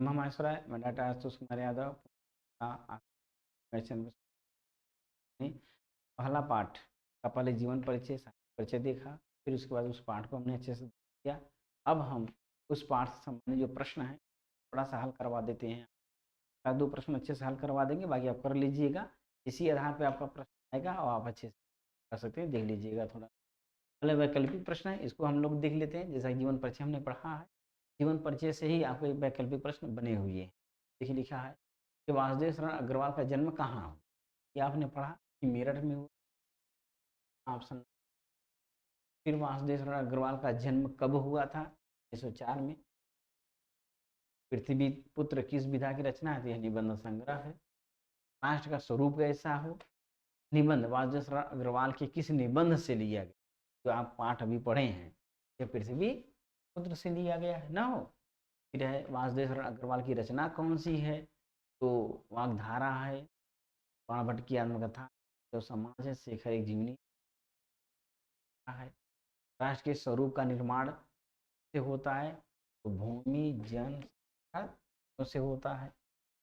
महामाश्वराय, मैं doctor Ashutosh Kumar Yadav question में पहला पाठ का पहले जीवन परिचय परिचय देखा, फिर उसके बाद उस पाठ को हमने अच्छे से किया। अब हम उस पाठ से संबंधित जो प्रश्न है थोड़ा सा हल करवा देते हैं। का 2 प्रश्न अच्छे से हल करवा देंगे, बाकी आप कर लीजिएगा। इसी आधार पे आपका प्रश्न आएगा और आप अच्छे से कर सकते हैं, देख लीजिएगा थोड़ा। पहले वैकल्पिक प्रश्न है, इसको हम लोग देख लेते हैं। जैसा कि जीवन परिचय हमने पढ़ा है, जीवन परिचय से ही आपके वैकल्पिक प्रश्न बने हुए हैं। देखिए लिखा है कि वासुदेव शरण अग्रवाल का जन्म कहाँ हुआ? ये आपने पढ़ा कि मेरठ में हुआ, ऑप्शन। फिर वासुदेव शरण अग्रवाल का जन्म कब हुआ था? 1904 में। पृथ्वी पुत्र किस विधा की रचना है? तो यह निबंध संग्रह है। राष्ट्र का स्वरूप कैसा हो? निबंध वासुदेव शरण अग्रवाल के किस निबंध से लिया गया? जो आप पाठ अभी पढ़े हैं, ये पृथ्वी पुत्र से लिया गया है ना हो। फिर है वासुदेव शरण अग्रवाल की रचना कौन सी है? तो वाग्धारा है, बाणभट्ट की आत्मकथा, जो समाज है, शेखर एक जीवनी है। राष्ट्र के स्वरूप का निर्माण से होता है, तो भूमि जन से होता है।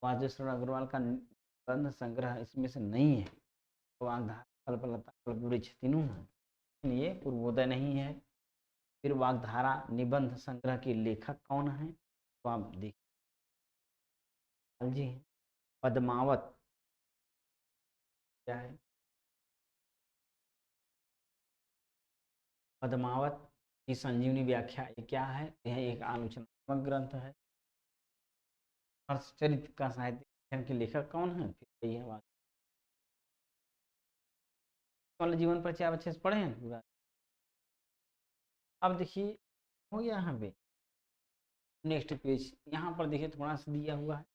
वासुदेव शरण अग्रवाल का निबंध संग्रह इसमें से नहीं है, तो वाग्धारा, कल्पलता, कल्पवृक्ष तीनों है, लेकिन ये पूर्वोदय नहीं है। फिर वाग्धारा निबंध संग्रह के लेखक कौन है? तो आप देखिए जी हैं। पद्मावत क्या है? पद्मावत की संजीवनी व्याख्या ये क्या है? यह एक आलोचनात्मक ग्रंथ है। हर्षचरित का साहित्य अध्ययन के लेखक कौन है? फिर यही है बात। वाला जीवन परिचय आप अच्छे से पढ़े हैं पूरा। अब देखिए हो गया यहाँ पे। नेक्स्ट पेज यहाँ पर देखिए थोड़ा सा दिया हुआ है।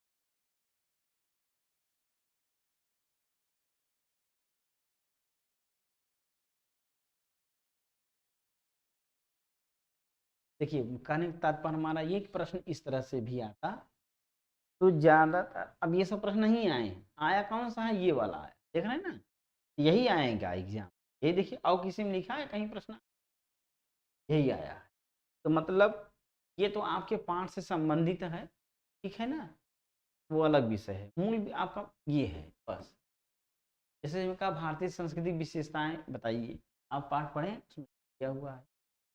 देखिए कहने का तात्पर्य हमारा ये प्रश्न इस तरह से भी आता तो ज्यादातर, अब ये सब प्रश्न नहीं आए हैं, आया कौन सा है? ये वाला आया, देख रहे हैं ना, यही आएगा एग्जाम। ये देखिए और किसी में लिखा है कहीं प्रश्न? यही आया है। तो मतलब ये तो आपके पाठ से संबंधित है, ठीक है ना, वो अलग विषय है। मूल आपका ये है बस। जैसे मैंने कहा भारतीय संस्कृति विशेषताएं बताइए, आप पाठ पढ़ें उसमें क्या हुआ है,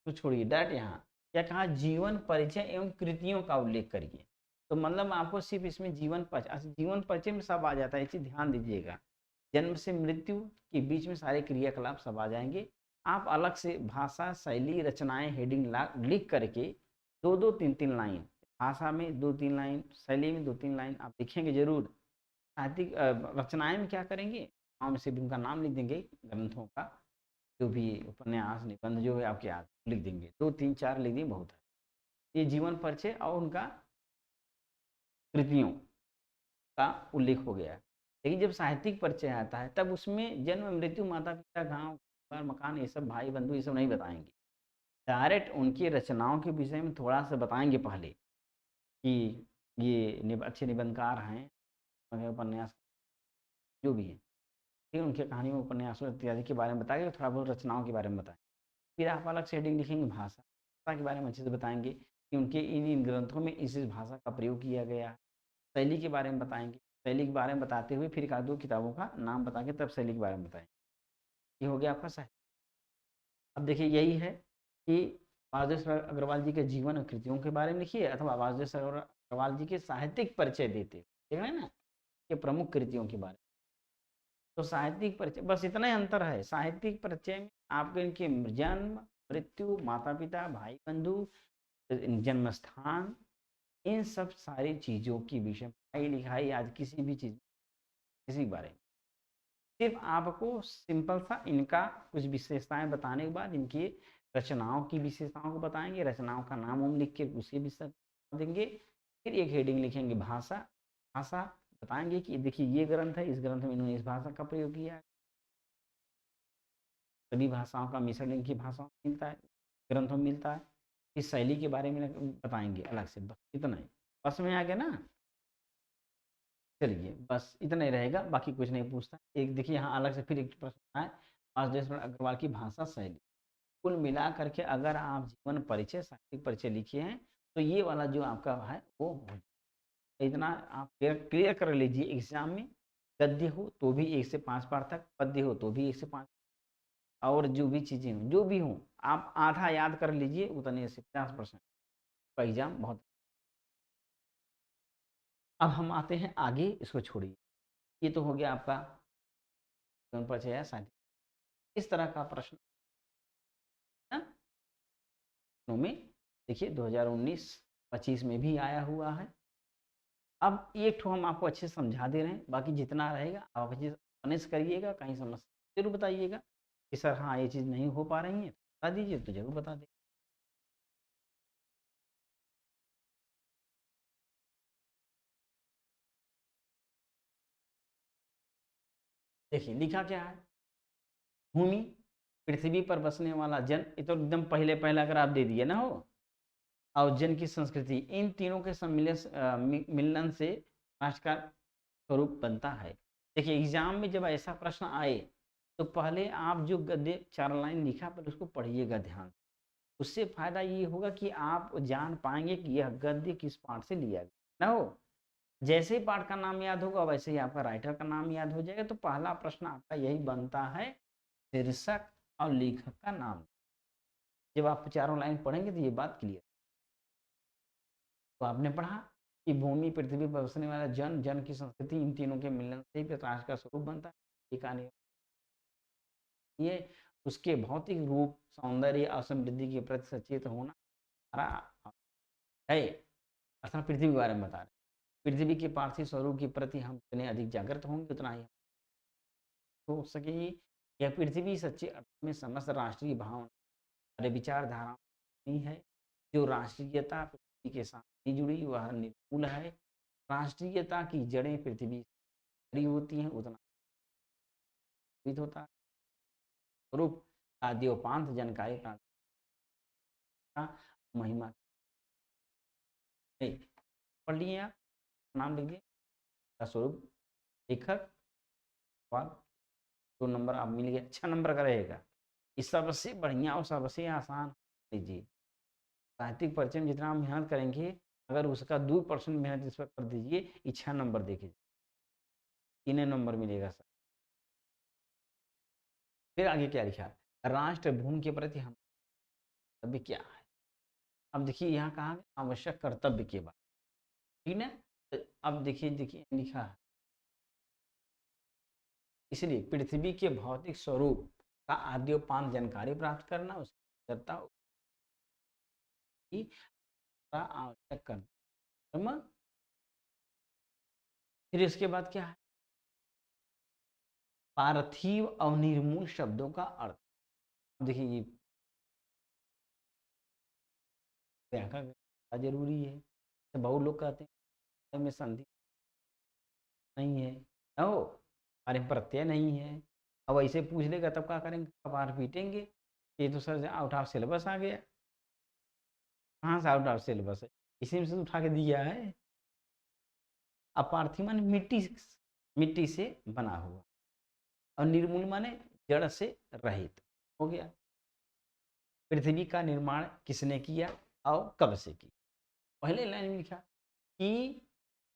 तो छोड़िए डायरेक्ट यहाँ क्या कहा, जीवन परिचय एवं कृतियों का उल्लेख करिए। तो मतलब आपको सिर्फ इसमें जीवन परिचय, अच्छा जीवन परिचय में सब आ जाता है, ये चीज ध्यान दीजिएगा। जन्म से मृत्यु के बीच में सारे क्रियाकलाप सब आ जाएंगे। आप अलग से भाषा शैली रचनाएं हेडिंग लिख करके 2-2 3-3 लाइन भाषा में, 2-3 लाइन शैली में, 2-3 लाइन आप लिखेंगे जरूर। साहित्यिक रचनाएं में क्या करेंगे, नाम से भी उनका नाम लिख देंगे, ग्रंथों का जो भी उपन्यास निबंध जो है आपके याद लिख देंगे, 2-3-4 लिख देंगे, बहुत है। ये जीवन परिचय और उनका कृतियों का उल्लेख हो गया है। लेकिन जब साहित्यिक परिचय आता है तब उसमें जन्म मृत्यु माता पिता गांव घर मकान ये सब भाई बंधु ये सब नहीं बताएंगे। डायरेक्ट उनकी रचनाओं के विषय में थोड़ा सा बताएंगे पहले कि ये अच्छे निबंधकार हैं, उपन्यास जो भी है, फिर उनके कहानियों उपन्यासों इत्यादि के बारे में बताएंगे, थोड़ा बहुत रचनाओं के बारे में बताएंगे। फिर आप अलग से हेडिंग लिखेंगे भाषा, भाषा के बारे में अच्छे से बताएंगे कि उनके इन ग्रंथों में इस भाषा का प्रयोग किया गया है। शैली के बारे में बताएंगे, शैली के बारे में बताते हुए फिर 1-2 किताबों का नाम बता के तब शैली के बारे में बताएंगे। ये हो गया आपका साहित्य। अब देखिए यही है कि वासुदेव शरण अग्रवाल जी के जीवन और कृतियों के बारे में लिखिए, अथवा वासुदेव शरण अग्रवाल जी के साहित्यिक परिचय देते देख रहे हैं ना, के प्रमुख कृतियों के बारे में। तो साहित्यिक परिचय बस इतना ही अंतर है। साहित्यिक परिचय में आपके इनके जन्म मृत्यु माता पिता भाई बंधु जन्म स्थान इन सब सारी चीजों की विषय पढ़ाई लिखाई आज किसी भी चीज किसी के बारे में सिर्फ आपको सिंपल सा इनका कुछ विशेषताएं बताने के बाद इनकी रचनाओं की विशेषताओं को बताएंगे, रचनाओं का नाम उम लिख के उसके विषय देंगे। फिर एक हेडिंग लिखेंगे भाषा, भाषा बताएंगे कि देखिए ये ग्रंथ है, इस ग्रंथ में इन्होंने इस भाषा का प्रयोग किया है। सभी भाषाओं का मिश्रण इनकी भाषाओं में मिलता है, ग्रंथों में मिलता है। इस शैली के बारे में बताएंगे अलग से, बस इतना ही। बस में आ गया ना, चलिए बस इतना ही रहेगा, बाकी कुछ नहीं पूछता। एक देखिए यहाँ अलग से फिर एक प्रश्न है, वासुदेव शरण अग्रवाल की भाषा शैली। कुल मिला करके अगर आप जीवन परिचय साहित्यिक परिचय लिखे हैं तो ये वाला जो आपका है वो हो इतना आप क्लियर कर लीजिए एग्जाम में, गद्य हो तो भी 1 से 5 पाठ तक, पद्य हो तो भी 1 से 5, और जो भी चीज़ें हों, जो भी हों, आप आधा याद कर लीजिए, उतने से 50% का एग्जाम बहुत। अब हम आते हैं आगे, इसको छोड़िए। ये तो हो गया आपका जीवन परिचय या साहित्य। इस तरह का प्रश्न ना में देखिए 2019-25 में भी आया हुआ है। अब एक ठो हम आपको अच्छे से समझा दे रहे हैं, बाकी जितना रहेगा आप अच्छे से मैनेज करिएगा, कहीं समस्या ज़रूर बताइएगा कि सर हाँ, ये चीज़ नहीं हो पा रही है, बता दीजिए, तो ज़रूर बता दें। देखिए लिखा क्या है, भूमि, पृथ्वी पर बसने वाला जन, ये तो एकदम पहले अगर आप दे दिए ना हो, और जन की संस्कृति, इन तीनों के सम्मिलन मिलन से राष्ट्र का स्वरूप बनता है। देखिए एग्जाम में जब ऐसा प्रश्न आए, तो पहले आप जो गद्य 4 लाइन लिखा पहले उसको पढ़िएगा ध्यान। उससे फ़ायदा ये होगा कि आप जान पाएँगे कि यह गद्य किस पाठ से लिया गया ना हो। जैसे ही पाठ का नाम याद होगा वैसे ही आपका राइटर का नाम याद हो जाएगा, तो पहला प्रश्न आपका यही बनता है, शीर्षक और लेखक का नाम। जब आप चारों लाइन पढ़ेंगे तो ये बात क्लियर। तो आपने पढ़ा कि भूमि, पृथ्वी पर बसने वाला जन, जन की संस्कृति, इन तीनों के मिलन से ही प्रकाश का स्वरूप बनता है। ये कहानी ये उसके भौतिक रूप, सौंदर्य और समृद्धि के प्रति सचेत होना हमारा है। अर्थात पृथ्वी के बारे में बता रहे हैं। पृथ्वी के पार्थिव स्वरूप के प्रति हम जितने अधिक जागृत होंगे, उतना ही हो सकेगी। यह पृथ्वी सच्चे अर्थ में समस्त राष्ट्रीय भावना अरे विचारधारा नहीं है। जो राष्ट्रीयता पृथ्वी के साथ नहीं जुड़ी, वह निर्मूल है। राष्ट्रीयता की जड़ें पृथ्वी से भरी होती हैं, उतना विकसित होता है। स्वरूप आद्योपांत जानकारी प्राप्त का महिमा है। पढ़ लिए आप, नाम लिख दिए, स्वरूप, लेखक, सवाल, 2 नंबर आप मिल गए, 6 नंबर का रहेगा। इस सबसे बढ़िया और सबसे आसान लीजिए। साहित्यिक परिचय में जितना आप मेहनत करेंगे, अगर उसका 2% मेहनत इस पर कर दीजिए, ये 6 नंबर देखिए, 3 नंबर मिलेगा सर। फिर आगे क्या लिखा, राष्ट्र भूमि के प्रति हम कर्तव्य क्या है। अब देखिए यहाँ कहा आवश्यक कर्तव्य के बाद, ठीक ना। तो अब देखिए लिखा है, इसलिए पृथ्वी के भौतिक स्वरूप का आद्योपांत जानकारी प्राप्त करना, उसकी आवश्यक कर्म। फिर इसके बाद क्या है, पार्थिव और निर्मूल शब्दों का अर्थ। देखिए ये व्याकरण जरूरी है, तो बहुत लोग कहते हैं में संधि नहीं है, ओ अरे प्रत्यय नहीं है। अब ऐसे पूछ लेगा तब क्या करेंगे, कपार पीटेंगे, ये तो सर आउट ऑफ सिलेबस आ गया। कहाँ से आउट ऑफ सिलेबस है, इसी में से उठा के दिया है। अपार्थिव माने मिट्टी से बना हुआ, और निर्मूल माने जड़ से रहित हो गया। पृथ्वी का निर्माण किसने किया और कब से किया। पहले लाइन में लिखा कि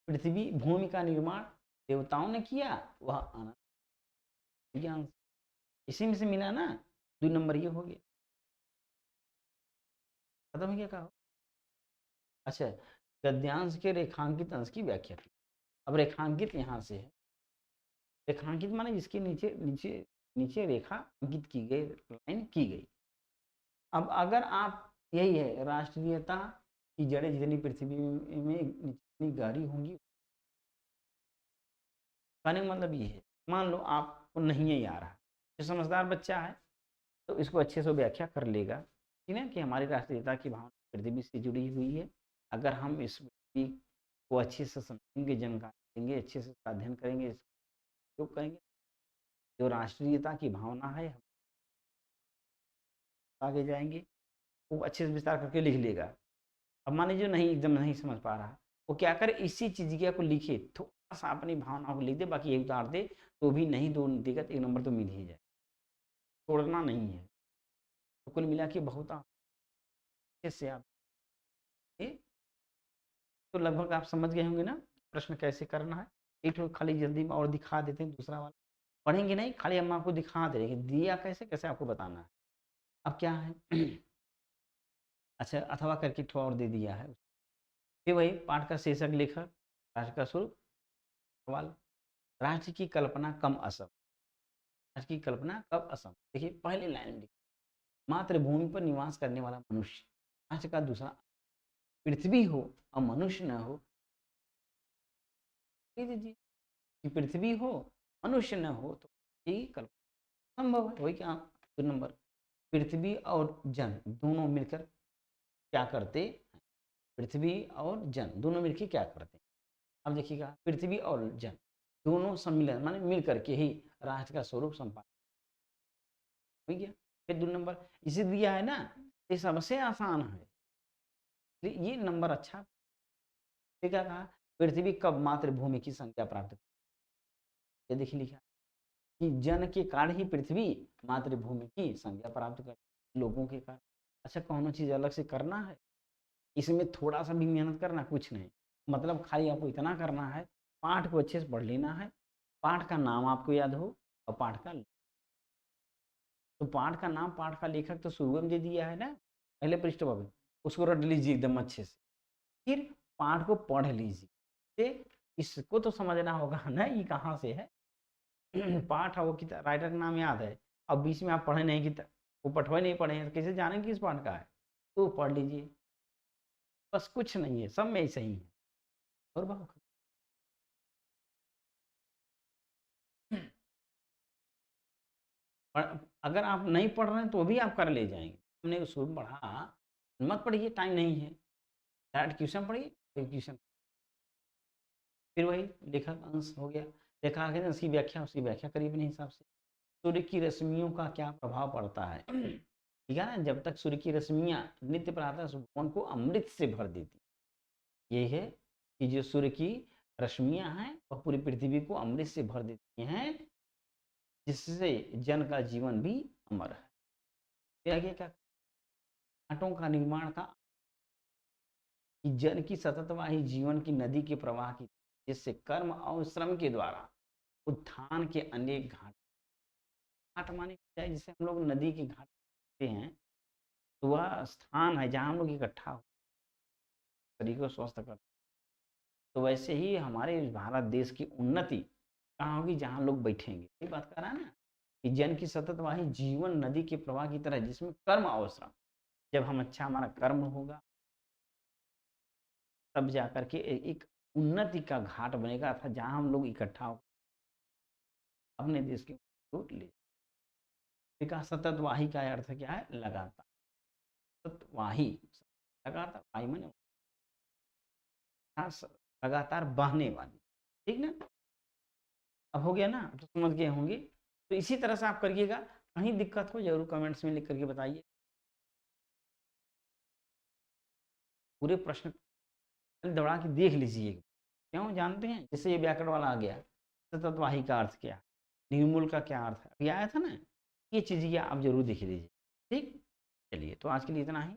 पृथ्वी भूमि का निर्माण देवताओं ने किया, वह अनंत ज्ञान, इसी में से मिला ना। 2 नंबर ये हो गया, खत्म हो गया कहा। अच्छा, गद्यांश के रेखांकित अंश की व्याख्या की। अब रेखांकित यहाँ से है, रेखांकित माने जिसके नीचे नीचे नीचे रेखा अंकित की गई, लाइन की गई। अब अगर आप, यही है राष्ट्रीयता की जड़ें जितनी पृथ्वी में जितनी गहरी होंगी, कहने का मतलब ये है, मान लो आपको नहीं है आ रहा, जो समझदार बच्चा है तो इसको अच्छे से व्याख्या कर लेगा, ठीक है, कि हमारी राष्ट्रीयता की भावना पृथ्वी से जुड़ी हुई है। अगर हम इस पृथ्वी को अच्छे से समझेंगे, जानकारी देंगे, अच्छे से अध्ययन करेंगे, उपयोग करेंगे, जो राष्ट्रीयता की भावना है, हम आगे जाएंगे, वो अच्छे से विस्तार करके लिख लेगा। अब मान लीजिए नहीं, एकदम नहीं समझ पा रहा, वो क्या करे, इसी चीज को लिखे, थोड़ा सा अपनी भावनाओं को लिख दे, बाकी ये उतार दे, तो भी नहीं दो दिक्कत, 1 नंबर तो मिल ही जाए, छोड़ना नहीं है। तो कुल मिला के बहुत अच्छे से आप, तो लगभग आप समझ गए होंगे ना प्रश्न कैसे करना है। एक तो खाली जल्दी में और दिखा देते हैं दूसरा वाला, पढ़ेंगे नहीं, खाली हम आपको दिखा दे रहे हैं कि दिया कैसे कैसे आपको बताना है। अब क्या है अच्छा, अथवा करके थोड़ा और दे दिया है। फिर वही पाठ का शीर्षक लेखक, राष्ट्र का स्वरूप, सवाल, राष्ट्र की कल्पना कम असम, राष्ट्र की कल्पना कब असम। देखिए पहले लाइन में मातृभूमि पर निवास करने वाला मनुष्य, राष्ट्र का दूसरा, पृथ्वी हो और मनुष्य न हो, दीजिए कि पृथ्वी हो मनुष्य न हो तो ये कल्पना संभव है। वही क्या, 2 नंबर, पृथ्वी और जन दोनों मिलकर क्या करते, पृथ्वी और जन दोनों मिलकर क्या करते। अब देखिएगा पृथ्वी और जन दोनों सम्मिलन माने मिल करके ही राष्ट्र का स्वरूप संपादन हो गया। फिर 2 नंबर इसे दिया है ना, ये सबसे आसान है, ये नंबर अच्छा। फिर क्या कहा, पृथ्वी कब मातृभूमि की संख्या प्राप्त, ये देखिए लिखा कि जन के कारण ही पृथ्वी मातृभूमि की संज्ञा प्राप्त कर, लोगों के कारण। अच्छा कौन चीज अलग से करना है, इसमें थोड़ा सा भी मेहनत करना कुछ नहीं, मतलब खाली आपको इतना करना है, पाठ को अच्छे से पढ़ लेना है, पाठ का नाम आपको याद हो और पाठ का, तो पाठ का नाम पाठ का लेखक तो शुरू में दे दिया है ना पहले पृष्ठ पर, उसको रट लीजिए एकदम अच्छे से, फिर पाठ को पढ़ लीजिए, इसको तो समझना होगा ना ये कहाँ से है पाठ है वो किताब राइटर का नाम याद है, अब बीच में आप पढ़े नहीं किताब, वो पठवे नहीं पढ़े हैं तो कैसे जानेंगे किस पाठ का है, तो पढ़ लीजिए, बस कुछ नहीं है, सब में ऐसे ही है। और बात अगर आप नहीं पढ़ रहे हैं तो भी आप कर ले जाएंगे, हमने उसको पढ़ा, मत पढ़िए टाइम नहीं है, डायरेक्ट ट्यूशन पढ़िए, ट्यूशन। फिर वही लेखक अंश हो गया, देखा आगे उसकी व्याख्या, उसकी व्याख्या करिए अपने हिसाब से। सूर्य की रश्मियों का क्या प्रभाव पड़ता है, ठीक है ना, जब तक सूर्य की रश्मियाँ नित्य प्रातः भवन को अमृत से भर देती, ये है कि जो सूर्य की रश्मियाँ हैं वह पूरी पृथ्वी को अमृत से भर देती हैं, जिससे जन का जीवन भी अमर है। फिर आगे क्या, घाटों का निर्माण का, कि जन की सततवाही जीवन की नदी के प्रवाह की, जिससे कर्म और श्रम के द्वारा उत्थान के अनेक घाट, घाट माने जिसे हम लोग नदी के घाट कहते हैं, तो वह स्थान है जहाँ हम लोग इकट्ठा हो शरीर को स्वस्थ कर, तो वैसे ही हमारे भारत देश की उन्नति कहाँ होगी, जहाँ लोग बैठेंगे, ये बात कर रहा है ना, कि जन की सततवाही जीवन नदी के प्रवाह की तरह, जिसमें कर्म और श्रम, जब हम अच्छा हमारा कर्म होगा तब जाकर के एक उन्नति का घाट बनेगा, अर्थात जहाँ हम लोग इकट्ठा हो अपने देश के ले। विकास सततवाही का अर्थ क्या है, लगातार, सततवाही, लगातार, वाही माने लगातार बहने वाली, ठीक ना। अब हो गया ना, तो समझ गए होंगे, तो इसी तरह से आप करिएगा, कहीं दिक्कत हो जरूर कमेंट्स में लिख करके बताइए। पूरे प्रश्न दौड़ा के देख लीजिए, क्यों जानते हैं, जैसे ये व्याकरण वाला आ गया, सततवाही का अर्थ क्या, निर्मूल का क्या अर्थ है, अभी आया था ना, ये चीज़ आप जरूर देख लीजिए, ठीक। चलिए तो आज के लिए इतना ही।